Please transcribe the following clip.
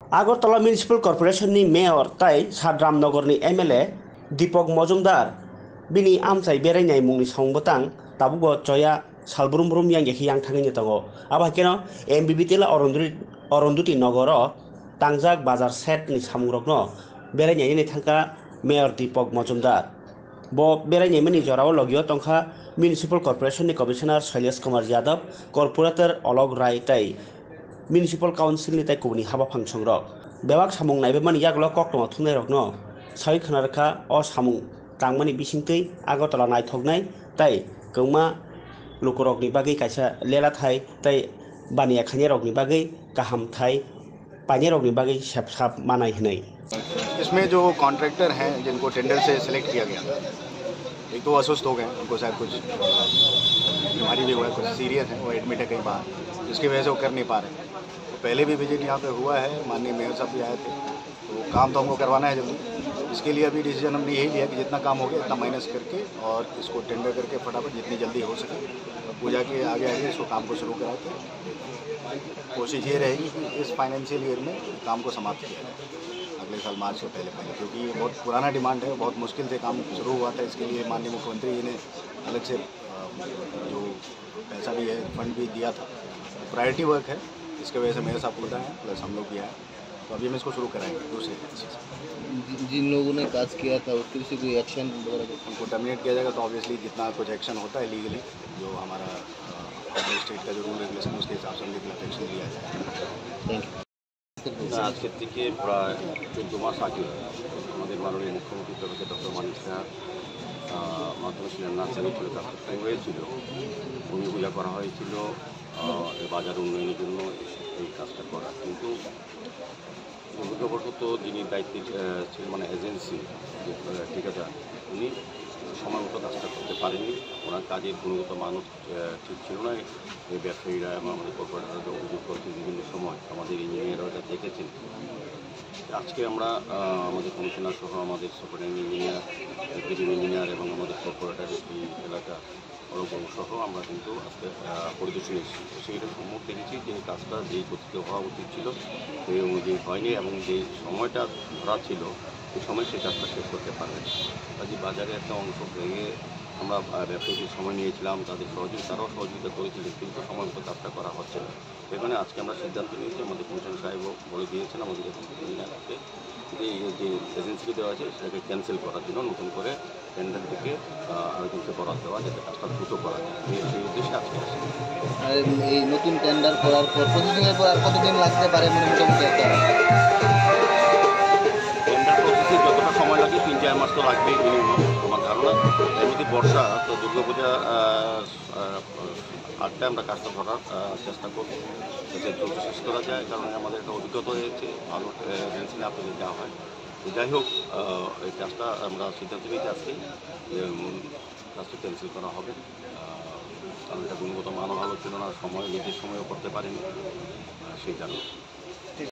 Agartala মিউনিসিপাल कर्परेशननि mayor ताई साद्रामनगरनि MLA दीपक मजुमदार बिनि आमसाय बेरायनाय मुंनि संबोतां ताबुगो Jaya सालब्रुमब्रुम yang yaki yang thangini tongo aba keno MBBTला अरुंधुति नगर तांजाक बाजार सेट नि सामुग्रगनो बेरायनायनि थांखा मेयर दीपक मजुमदार bo बेरायनाय मनि जराव लगियो तंखा म्युनिसिपल कर्परेशननि कमिशनार शैलेश कुमार यादव कर्पोरेटर अलक राय ताई म्युनिसिपल काउन्सिलनि ताई कुबनि हाबा फांसन रक बेवाक सामुं नायबेमानि यागल कक्टमा थुंनाय रकनो साइ खोनारखा अ सामुं तांमानि बिसिंतै आगरतला नायथगनाय ताई गौमा लुकरकनि बागै कायसा लेला थाय ताई बानिया खानि रकनि बागै गाहाम थाय पानी रकनि बागै सेबसाब मानाय हनै इसमें जो कॉन्ट्रैक्टर हैं जिनको टेंडर से सिलेक्ट किया गया था, एक तो अस्वस्थ हो गए, उनको शायद कुछ बीमारी भी हुआ है, कुछ सीरियस है, वो एडमिट है कहीं बाहर, जिसकी वजह से वो कर नहीं पा रहे हैं। तो पहले भी विजिट यहाँ पे हुआ है, माननीय मेयर साहब भी आए थे, तो काम तो हमको करवाना है जल्दी। इसके लिए अभी डिसीजन हमने यही लिया कि जितना काम हो गया इतना माइनस करके और इसको टेंडर करके फटाफट जितनी जल्दी हो सके पूजा के आगे आगे इसको काम को शुरू कराते। कोशिश ये रहेगी कि इस फाइनेंशियल ईयर में काम को समाप्त किया जाए, अगले साल मार्च से पहले, क्योंकि ये बहुत पुराना डिमांड है, बहुत मुश्किल से काम शुरू हुआ था। इसके लिए माननीय मुख्यमंत्री जी ने अलग से जो पैसा भी है, फंड भी दिया था। प्रायोरिटी वर्क है, इसके वजह से मेरे साथ खुदा है, प्लस हम लोग भी आए, तो अभी हम इसको शुरू कराएंगे दूसरे जिन लोगों ने काज किया था उसके से कोई एक्शन उनको टर्मिनेट किया जाएगा। तो ऑब्वियसली जितना कुछ एक्शन होता है लीगली, जो हमारा स्टेट का जो रूल रेगुलेशन उसके हिसाब से लीगल एक्शन लिया जाएगा। আজকের থেকে প্রায় 14 মাস আগে আমাদের মাননীয় মুখ্যমন্ত্রী প্রফেসর ডক্টর মানিক সাহা মাধ্যমিক নার্সারি ছিল, তার শুরু হয়েছিল, ভূমি পূজা করা হয়েছিল বাজার উন্নয়নের জন্য এই কাজটা করা। কিন্তু দুর্ভাগ্যবশত যিনি দায়িত্বে ছিলেন, মানে এজেন্সি যে ঠিকাদার, উনি সময় মতো কাজটা করতে পারেননি। ওনার কাজের গুণগত মানও ঠিক ছিল না। এই ব্যবসায়ীরা এবং আমাদের কর্পোরেটররা অভিযোগ করছে বিভিন্ন সময়, আমাদের ইঞ্জিনিয়াররা এটা দেখেছেন। আজকে আমরা আমাদের কমিশনার সহ আমাদের সুপারিনটেন্ডেন্ট ইঞ্জিনিয়ার, এক্সিকিউটিভ ইঞ্জিনিয়ার এবং আমাদের কর্পোরেটর এই এলাকা সহ আমরা কিন্তু আজকে পরিদর্শনে এসেছি। সেইটার সম্মুখ দেখেছি যে কাজটা যেই গতিতে হওয়া উচিত ছিল সেই অনুযায়ী হয়নি, এবং যে সময়টা ধরা ছিল এই সময় সেই কাজটা শেষ করতে পারবে। কাজে বাজারে একটা অংশ ভেঙে আমরা ব্যবসায়ীদের সময় নিয়েছিলাম, তাদের তারাও সহযোগিতা করেছিলেন, কিন্তু সময় মতো কাজটা করা হচ্ছে না। সেখানে আজকে আমরা সিদ্ধান্ত নিয়েছি, আমাদের কমিশনার সাহেবও বলে দিয়েছেন আমাদের ইঞ্জিনিয়ারকে যে এই যে এজেন্সিকে দেওয়া আছে সেটাকে ক্যান্সেল করার জন্য নতুন করে টেন্ডার থেকে আরেকজনকে বরাদ দেওয়া, যাতে কাজটা দ্রুত করা যায়, সেই উদ্দেশ্যে আজকে আসি। এই নতুন টেন্ডার করার পর প্রতিদিনের পর আর কতদিন লাগতে পারে মোটামুটি একটা টেন্ডার প্রসেসে যতটা সময় লাগে 3-4 মাস তো লাগবেই মিনিমাম আমার ধারণা। এমনিতে বর্ষা তো দুর্গাপূজা আটটা আমরা কাজটা ধরার চেষ্টা করব, যাতে দ্রুত শেষ করা যায়, কারণ আমাদের একটা অভিজ্ঞতা হয়েছে ভালো এজেন্সি না পেলে দেওয়া হয়। তো যাই হোক, এই কাজটা আমরা সিদ্ধান্ত নিতে আজকে কাজটা ক্যান্সেল করা হবে, কারণ এটা গুণগত মানও ভালো ছিল না, সময় নিজের সময়ও করতে পারিনি সেই জন্য।